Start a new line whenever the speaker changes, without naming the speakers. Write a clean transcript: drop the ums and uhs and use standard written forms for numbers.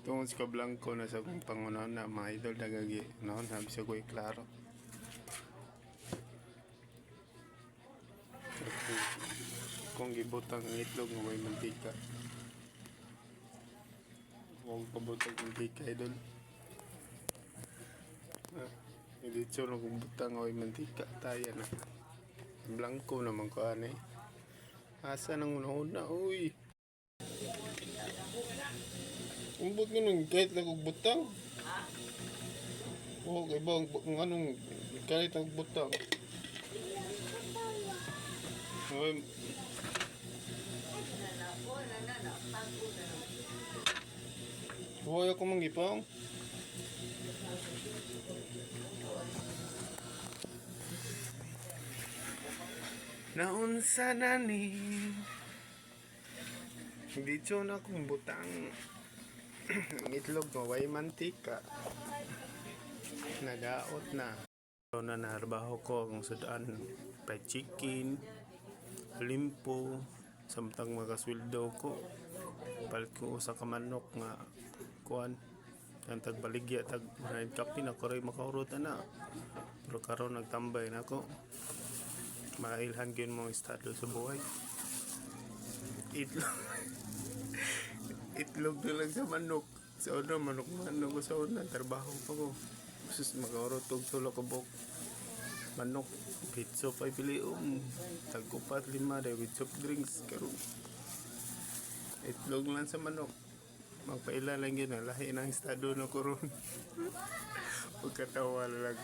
Tungod sa Blanco na sa kong pangunaw na mga idol dagagi noon habi sa ko'y klaro. Kung gibutang ang itlog nga may mantika. Kung pabutang mantika idol. Dito na kung butang nga may mantika taya na. Blanco naman ko ani. Asa nang una-una uy. Umbot nga nung kahit nagbutang. Oo, kay ba ang anong kahit nagbutang. Uy. Huwag ako manggipang. Naunsa na ni dito na kung butang itlog mo way mantika nadaot na so na narbaho ko kung sudaan fried chicken limpo samtang makasweldo ko palit ko usa ka manok nga kuan ang tagbaligya tag kape na ko rin makaurot na pero karon nagtambay na ko mailhan gyud mo estado sa buhay itlog itlog na lang sa manok sa una manok ko sa una trabaho pa ko sus makaurot og tulo ka buok manok pizza pa piliom tag 4-5 day with soft drinks karon itlog lang sa manok magpaila lang yun lahi ng estado na ko ron pagkatawa lang